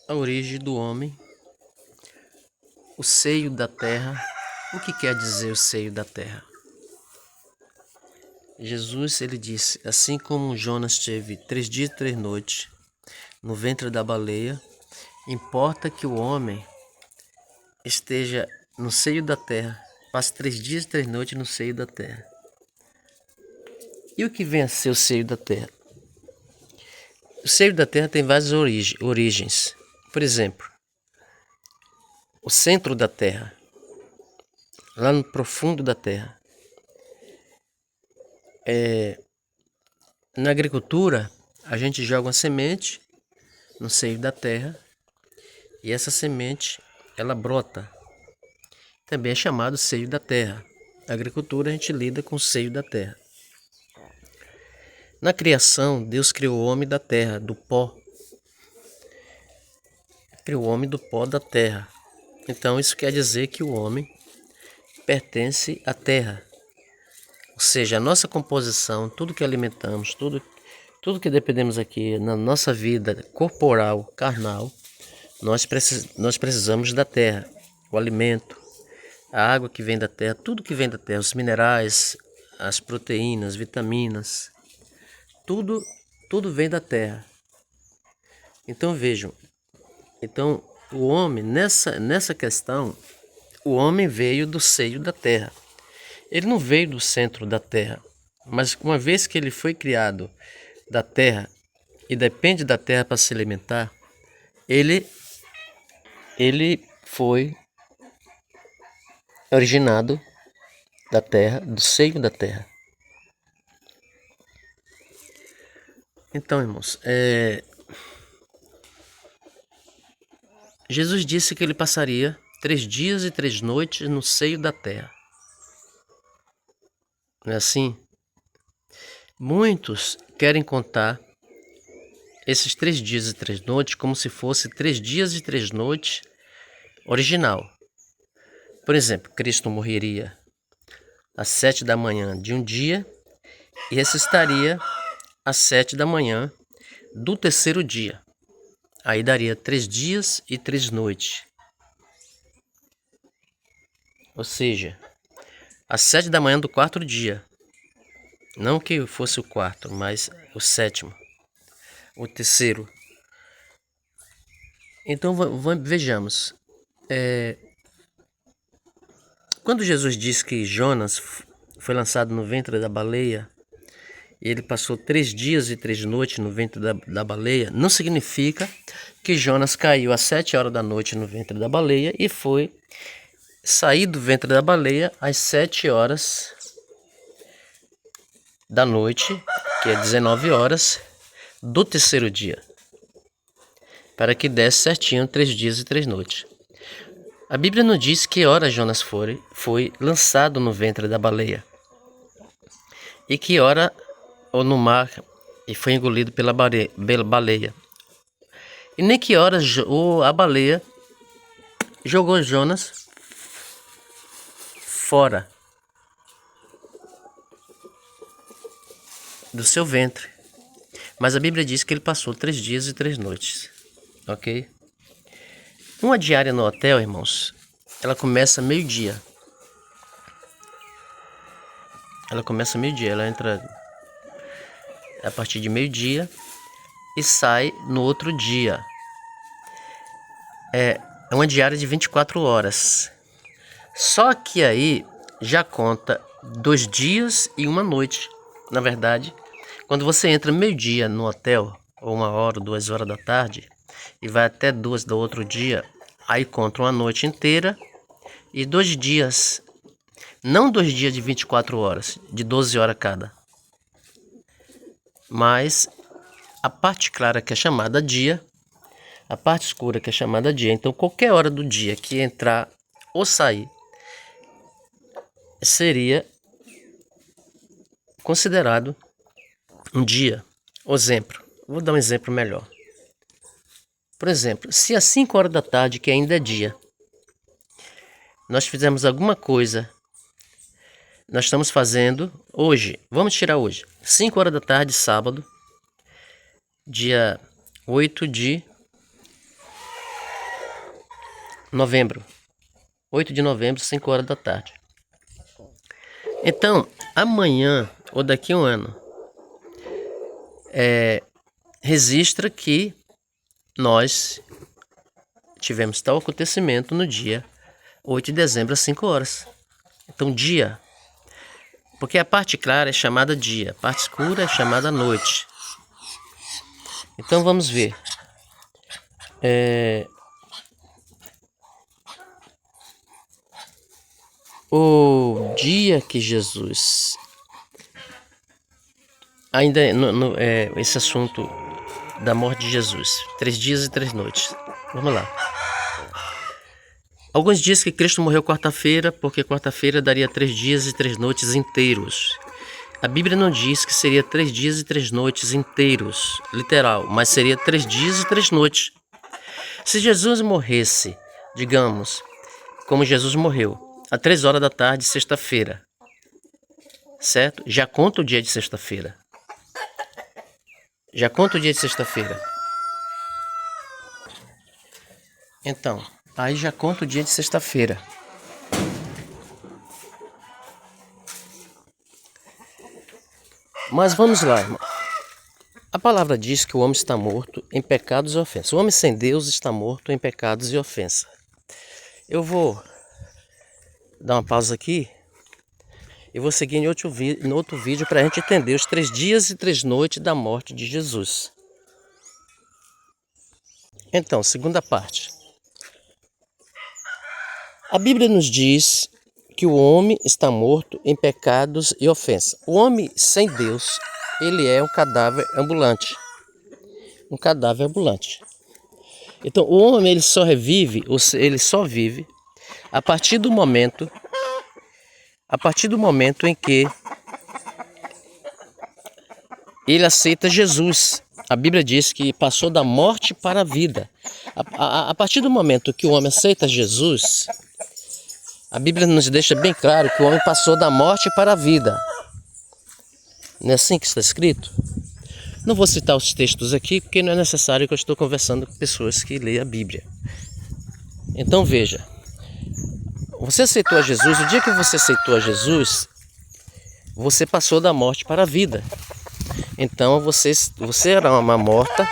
a origem do homem, o seio da terra. O que quer dizer o seio da terra? Jesus, ele disse, assim como Jonas teve 3 dias e 3 noites no ventre da baleia, importa que o homem esteja no seio da terra, passe 3 dias e 3 noites no seio da terra. E o que vem a ser o seio da terra? O seio da terra tem várias origens. Por exemplo, o centro da terra, lá no profundo da terra. Na agricultura, a gente joga uma semente no seio da terra e essa semente, ela brota. Também é chamado seio da terra. Na agricultura, a gente lida com o seio da terra. Na criação, Deus criou o homem da terra, do pó. Criou o homem do pó da terra. Então, isso quer dizer que o homem pertence à terra. Ou seja, a nossa composição, tudo que alimentamos, tudo que dependemos aqui na nossa vida corporal, carnal, nós precisamos da terra. O alimento, a água que vem da terra, tudo que vem da terra, os minerais, as proteínas, vitaminas, tudo vem da terra. Então vejam, o homem, nessa questão, o homem veio do seio da terra. Ele não veio do centro da terra, mas uma vez que ele foi criado da terra e depende da terra para se alimentar, ele foi originado da terra, do seio da terra. Então, irmãos, Jesus disse que ele passaria 3 dias e 3 noites no seio da terra. Não é assim? Muitos querem contar esses 3 dias e 3 noites como se fosse 3 dias e 3 noites original. Por exemplo, Cristo morreria às 7 da manhã de um dia e ressuscitaria às 7 da manhã do terceiro dia. Aí daria 3 dias e 3 noites. Ou seja, às 7 da manhã do quarto dia. Não que fosse o quarto, mas o sétimo. O terceiro. Então vejamos. Quando Jesus disse que Jonas foi lançado no ventre da baleia, e ele passou 3 dias e 3 noites no ventre da baleia, não significa que Jonas caiu às 7 horas da noite no ventre da baleia e foi sair do ventre da baleia às 7 horas da noite, que é 19 horas, do terceiro dia, para que desse certinho 3 dias e 3 noites. A Bíblia não diz que hora Jonas foi lançado no ventre da baleia e que hora ou no mar e foi engolido pela baleia. E nem que hora a baleia jogou Jonas fora do seu ventre. Mas a Bíblia diz que ele passou 3 dias e 3 noites. Ok? Uma diária no hotel, irmãos, ela começa meio-dia. Ela entra a partir de meio-dia e sai no outro dia. É uma diária de 24 horas. Só que aí já conta 2 dias e 1 noite. Na verdade, quando você entra meio-dia no hotel, ou 1 hora, 2 horas da tarde, e vai até 2 do outro dia, aí conta 1 noite inteira e 2 dias. Não 2 dias de 24 horas, de 12 horas cada. Mas a parte clara que é chamada dia, a parte escura que é chamada dia. Então qualquer hora do dia que entrar ou sair seria considerado um dia. Exemplo, vou dar um exemplo melhor. Por exemplo, se às 5 horas da tarde, que ainda é dia, nós fizemos alguma coisa, nós estamos fazendo hoje, vamos tirar hoje, 5 horas da tarde, sábado, dia 8 de novembro. 8 de novembro, 5 horas da tarde. Então, amanhã, ou daqui a um ano, registra que nós tivemos tal acontecimento no dia 8 de dezembro, às 5 horas. Então, dia. Porque a parte clara é chamada dia, a parte escura é chamada noite. Então, vamos ver. O dia que Jesus... Ainda esse assunto da morte de Jesus. 3 dias e 3 noites. Vamos lá. Alguns dizem que Cristo morreu quarta-feira, porque quarta-feira daria 3 dias e 3 noites inteiros. A Bíblia não diz que seria 3 dias e 3 noites inteiros, literal, mas seria 3 dias e 3 noites. Se Jesus morresse, digamos, como Jesus morreu, às 3 horas da tarde, sexta-feira, certo? Já conta o dia de sexta-feira. Já conta o dia de sexta-feira. Então, aí já conta o dia de sexta-feira. Mas vamos lá, irmão. A palavra diz que o homem está morto em pecados e ofensas. O homem sem Deus está morto em pecados e ofensas. Eu vou dar uma pausa aqui e vou seguir em outro vídeo para a gente entender os 3 dias e 3 noites da morte de Jesus. Então, segunda parte. A Bíblia nos diz que o homem está morto em pecados e ofensas. O homem sem Deus, ele é um cadáver ambulante. Um cadáver ambulante. Então, o homem ele só vive a partir do momento em que ele aceita Jesus. A Bíblia diz que passou da morte para a vida. A partir do momento que o homem aceita Jesus, a Bíblia nos deixa bem claro que o homem passou da morte para a vida. Não é assim que está escrito? Não vou citar os textos aqui, porque não é necessário que eu estou conversando com pessoas que leem a Bíblia. Então veja, você aceitou a Jesus, o dia que você aceitou a Jesus, você passou da morte para a vida. Então você era uma morta.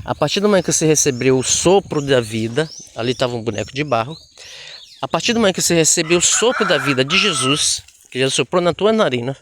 A partir do momento que você recebeu o sopro da vida, ali estava um boneco de barro. A partir do momento que você recebeu o sopro da vida de Jesus, que Jesus soprou na tua narina,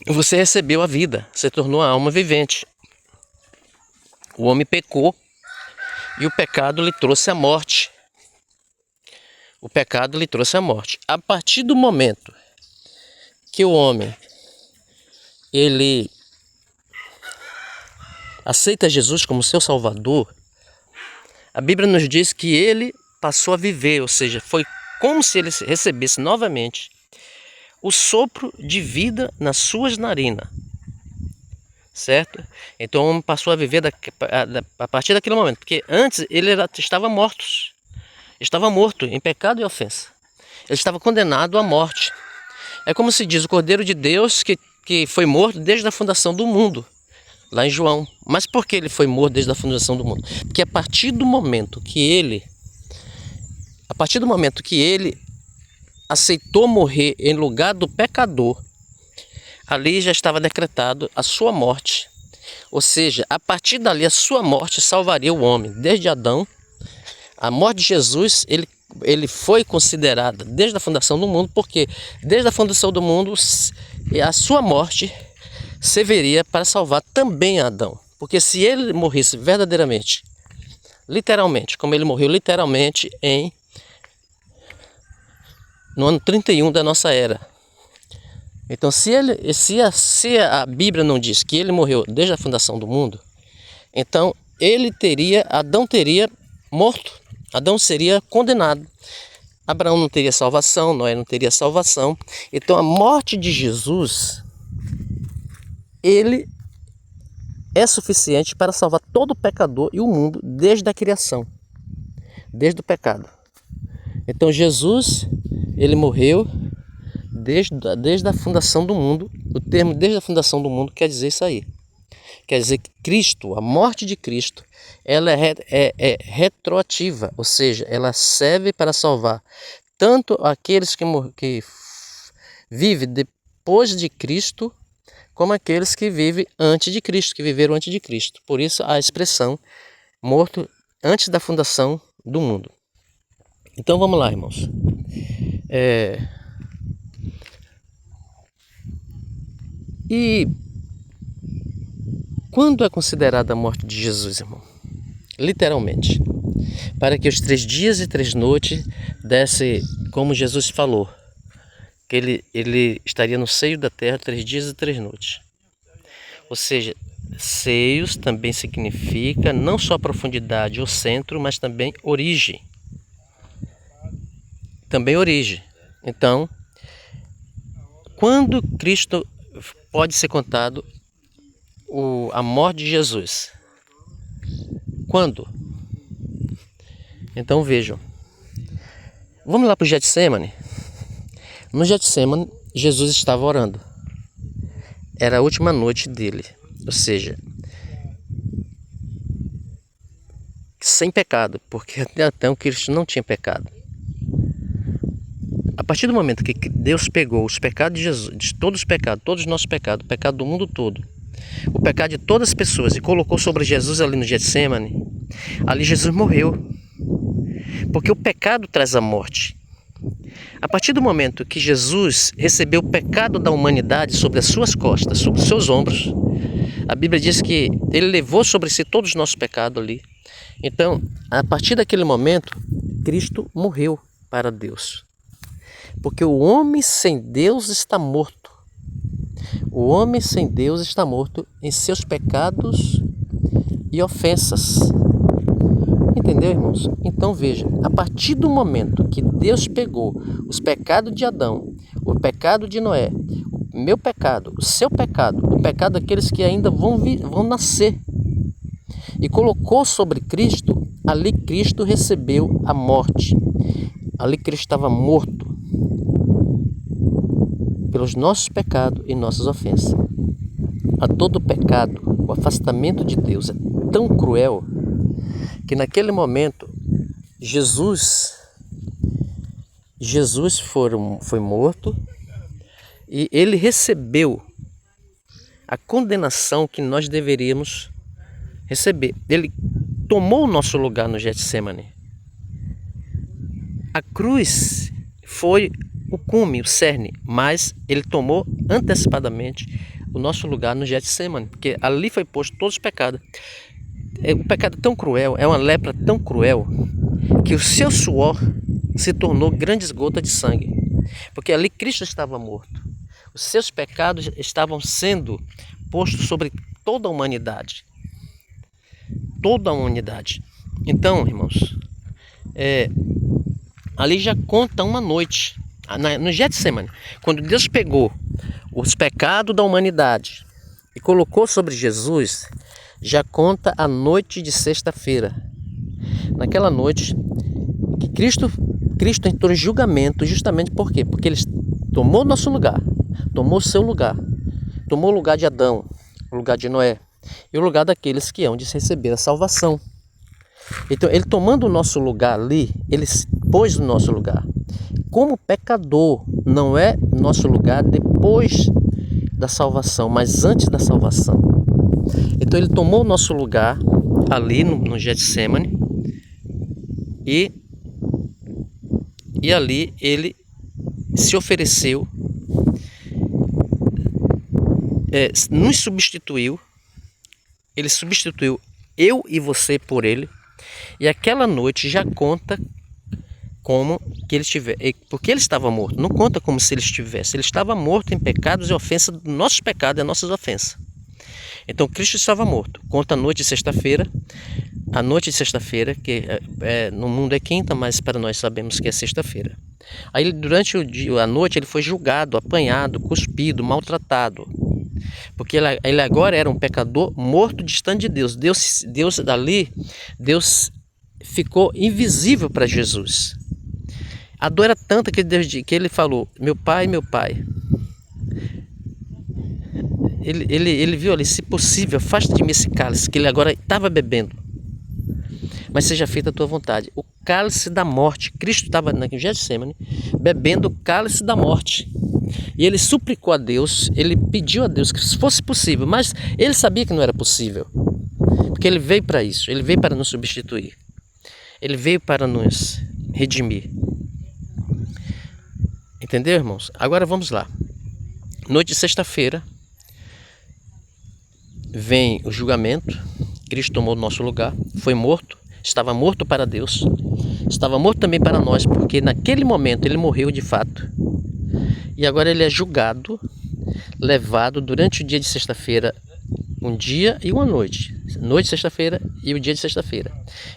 você recebeu a vida, você tornou a alma vivente. O homem pecou e o pecado lhe trouxe a morte. O pecado lhe trouxe a morte. A partir do momento que o homem ele aceita Jesus como seu Salvador, a Bíblia nos diz que ele passou a viver, ou seja, foi como se ele recebesse novamente o sopro de vida nas suas narinas, certo? Então o homem passou a viver a partir daquele momento, porque antes ele estava morto em pecado e ofensa. Ele estava condenado à morte. É como se diz o Cordeiro de Deus que foi morto desde a fundação do mundo, lá em João. Mas por que ele foi morto desde a fundação do mundo? Porque a partir do momento que ele aceitou morrer em lugar do pecador, ali já estava decretado a sua morte. Ou seja, a partir dali a sua morte salvaria o homem. Desde Adão, a morte de Jesus, ele foi considerada desde a fundação do mundo, porque desde a fundação do mundo a sua morte serviria para salvar também Adão. Porque se ele morresse verdadeiramente, literalmente, como ele morreu literalmente no ano 31 da nossa era. Então se a Bíblia não diz que ele morreu desde a fundação do mundo, então Adão teria morto, Adão seria condenado. Abraão não teria salvação, Noé não teria salvação. Então a morte de Jesus, ele é suficiente para salvar todo pecador e o mundo desde a criação, desde o pecado. Então Jesus, ele morreu desde a fundação do mundo. O termo desde a fundação do mundo quer dizer isso aí. Quer dizer que Cristo, a morte de Cristo, ela é retroativa, ou seja, ela serve para salvar tanto aqueles que vivem depois de Cristo, como aqueles que vivem antes de Cristo, que viveram antes de Cristo. Por isso a expressão morto antes da fundação do mundo. Então vamos lá, irmãos. E quando é considerada a morte de Jesus, irmão? Literalmente, para que os 3 dias e 3 noites desse, como Jesus falou, que ele estaria no seio da terra 3 dias e 3 noites. Ou seja, seios também significa não só profundidade ou centro, mas também origem. Também origem. Então, quando Cristo pode ser contado a morte de Jesus? Quando? Então vejam. Vamos lá para o Getsemane. No Getsemane, Jesus estava orando. Era a última noite dele. Ou seja, sem pecado, porque até então Cristo não tinha pecado. A partir do momento que Deus pegou os pecados de Jesus, de todos os pecados, todos os nossos pecados, o pecado do mundo todo, o pecado de todas as pessoas, e colocou sobre Jesus ali no Getsemane, ali Jesus morreu. Porque o pecado traz a morte. A partir do momento que Jesus recebeu o pecado da humanidade sobre as suas costas, sobre os seus ombros, a Bíblia diz que ele levou sobre si todos os nossos pecados ali. Então, a partir daquele momento, Cristo morreu para Deus. Porque o homem sem Deus está morto. O homem sem Deus está morto em seus pecados e ofensas. Entendeu, irmãos? Então veja, a partir do momento que Deus pegou os pecados de Adão, o pecado de Noé, o meu pecado, o seu pecado, o pecado daqueles que ainda vão nascer, e colocou sobre Cristo, ali Cristo recebeu a morte. Ali Cristo estava morto pelos nossos pecados e nossas ofensas. A todo pecado, o afastamento de Deus é tão cruel que naquele momento Jesus foi morto e ele recebeu a condenação que nós deveríamos receber. Ele tomou o nosso lugar no Getsemane. A cruz foi o cume, o cerne, mas ele tomou antecipadamente o nosso lugar no Getsemane, porque ali foi posto todos os pecados. O pecado tão cruel, é uma lepra tão cruel, que o seu suor se tornou grandes gotas de sangue, porque ali Cristo estava morto. Os seus pecados estavam sendo postos sobre toda a humanidade. Toda a humanidade. Então, irmãos, ali já conta uma noite, no Getsemane, quando Deus pegou os pecados da humanidade e colocou sobre Jesus, já conta a noite de sexta-feira. Naquela noite que Cristo entrou em julgamento, justamente por quê? Porque ele tomou o nosso lugar, tomou o seu lugar, tomou o lugar de Adão, o lugar de Noé e o lugar daqueles que hão de receber a salvação. Então, ele tomando o nosso lugar ali, ele se pôs no nosso lugar. Como pecador, não é nosso lugar depois da salvação, mas antes da salvação. Então, ele tomou o nosso lugar ali no Getsemane e ali ele se ofereceu, nos substituiu. Ele substituiu eu e você por ele. E aquela noite já conta como que ele estivesse, porque ele estava morto. Não conta como se ele estivesse. Ele estava morto em pecados e ofensas, nossos pecados e nossas ofensas. Então Cristo estava morto. Conta a noite de sexta-feira. A noite de sexta-feira, que no mundo é quinta, mas para nós sabemos que é sexta-feira. Aí durante a noite ele foi julgado, apanhado, cuspido, maltratado. Porque ele agora era um pecador morto, distante de Deus. Deus ficou invisível para Jesus. A dor era tanta que ele falou: meu pai, ele viu ali, se possível, afasta de mim esse cálice, que ele agora estava bebendo. Mas seja feita a tua vontade. O cálice da morte. Cristo estava na Getsemane bebendo o cálice da morte. E ele suplicou a Deus, ele pediu a Deus que fosse possível, mas ele sabia que não era possível. Porque ele veio para isso, ele veio para nos substituir. Ele veio para nos redimir. Entendeu, irmãos? Agora vamos lá. Noite de sexta-feira, vem o julgamento. Cristo tomou o nosso lugar, foi morto, estava morto para Deus, estava morto também para nós, porque naquele momento ele morreu de fato. E agora ele é julgado, levado durante o dia de sexta-feira, um dia e uma noite. Noite de sexta-feira e o dia de sexta-feira.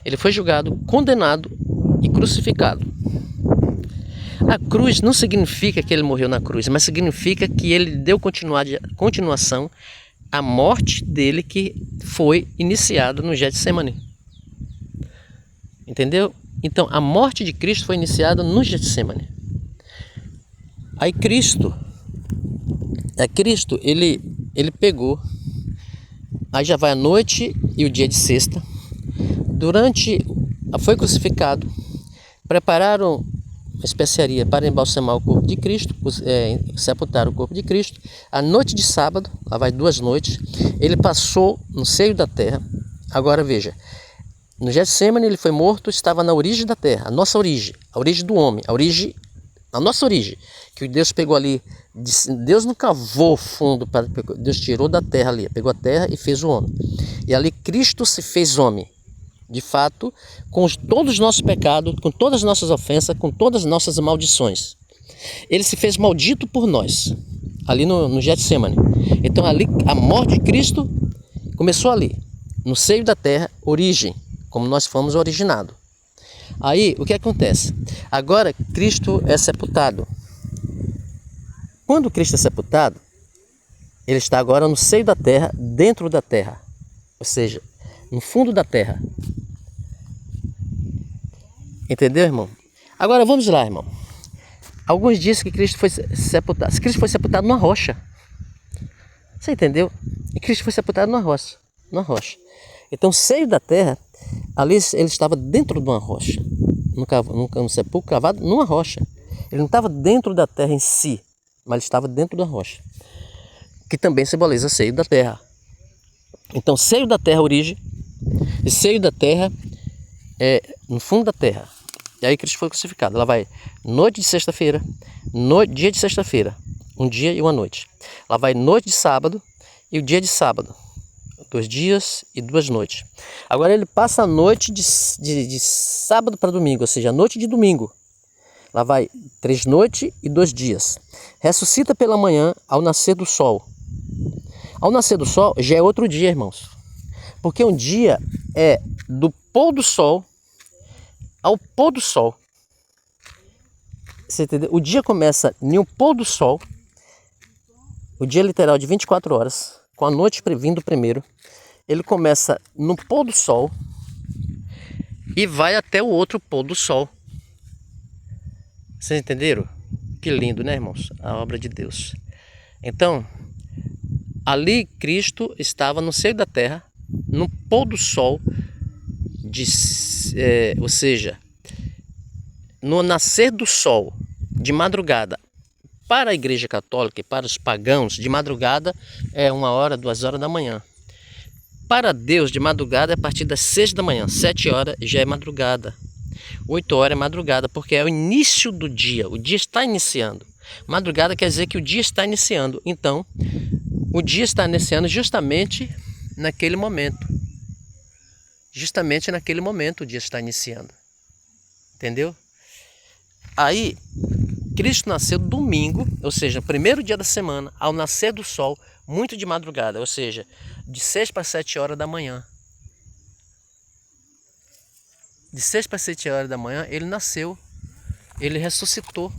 Ele foi julgado, condenado e crucificado. A cruz não significa que ele morreu na cruz, mas significa que ele deu continuação à morte dele, que foi iniciada no Getsemane. Entendeu? Então, a morte de Cristo foi iniciada no Getsemane. Aí Cristo, ele pegou, aí já vai a noite e o dia de sexta, foi crucificado, prepararam especiaria para embalsamar o corpo de Cristo, sepultar o corpo de Cristo. A noite de sábado, lá vai 2 noites, ele passou no seio da terra. Agora veja, no Getsemane ele foi morto, estava na origem da terra, a nossa origem, a origem do homem, a nossa origem, que Deus pegou ali. Deus não cavou fundo, Deus tirou da terra ali, pegou a terra e fez o homem. E ali Cristo se fez homem, de fato, com todos os nossos pecados, com todas as nossas ofensas, com todas as nossas maldições. Ele se fez maldito por nós, ali no Getsemane. Então ali a morte de Cristo começou ali, no seio da terra, origem, como nós fomos originados. Aí o que acontece? Agora Cristo é sepultado. Quando Cristo é sepultado, ele está agora no seio da terra, dentro da terra, ou seja, no fundo da terra. Entendeu, irmão? Agora vamos lá, irmão. Alguns dizem que Cristo foi sepultado. Cristo foi sepultado numa rocha. Você entendeu? E Cristo foi sepultado numa rocha. Então, o seio da terra, ali ele estava dentro de uma rocha. Num sepulcro cavado numa rocha. Ele não estava dentro da terra em si, mas ele estava dentro da rocha, que também simboliza seio da terra. Então, seio da terra, origem, e seio da terra é no fundo da terra. E aí Cristo foi crucificado. Lá vai noite de sexta-feira, dia de sexta-feira, um dia e uma noite. Lá vai noite de sábado e o dia de sábado, 2 dias e 2 noites. Agora ele passa a noite de sábado para domingo, ou seja, a noite de domingo. Lá vai 3 noites e 2 dias. Ressuscita pela manhã ao nascer do sol. Ao nascer do sol já é outro dia, irmãos. Porque um dia é do pôr do sol ao pôr do sol. Você entendeu? O dia começa no pôr do sol. O dia literal de 24 horas, com a noite vindo primeiro. Ele começa no pôr do sol e vai até o outro pôr do sol. Vocês entenderam? Que lindo, né, irmãos? A obra de Deus. Então, ali Cristo estava no seio da terra, no pôr do sol, ou seja, no nascer do sol, de madrugada. Para a Igreja Católica e para os pagãos, de madrugada é 1 hora, 2 horas da manhã. Para Deus, de madrugada é a partir das 6 da manhã, 7 horas já é madrugada. 8 horas é madrugada, porque é o início do dia, o dia está iniciando. Madrugada quer dizer que o dia está iniciando. Então, o dia está iniciando justamente naquele momento. Justamente naquele momento o dia está iniciando. Entendeu? Aí, Cristo nasceu domingo, ou seja, o primeiro dia da semana, ao nascer do sol, muito de madrugada, ou seja, de 6 para 7 horas da manhã. De 6 para 7 horas da manhã, ele nasceu, ele ressuscitou.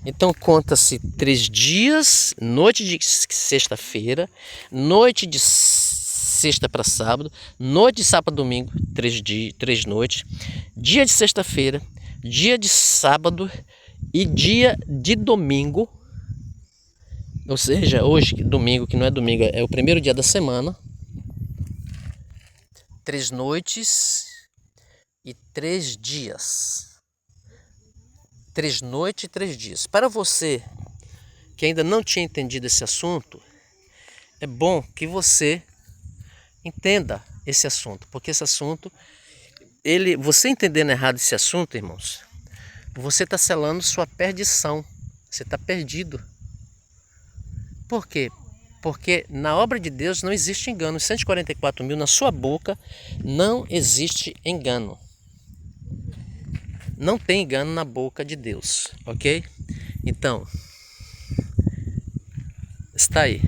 Então conta-se 3 dias, noite de sexta-feira, noite de sexta para sábado, noite de sábado para domingo, 3 noites, dia de sexta-feira, dia de sábado e dia de domingo, Ou seja, hoje, domingo, que não é domingo, é o primeiro dia da semana. 3 noites e 3 dias. 3 noites e 3 dias. Para você que ainda não tinha entendido esse assunto, é bom que você entenda esse assunto, porque esse assunto, você entendendo errado esse assunto, irmãos, você está selando sua perdição. Você está perdido. Por quê? Porque na obra de Deus não existe engano. 144 mil na sua boca não existe engano. Não tem engano na boca de Deus, ok? Então, está aí.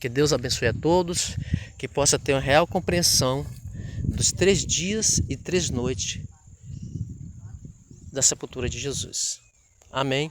Que Deus abençoe a todos, que possa ter uma real compreensão dos 3 dias e 3 noites da sepultura de Jesus. Amém.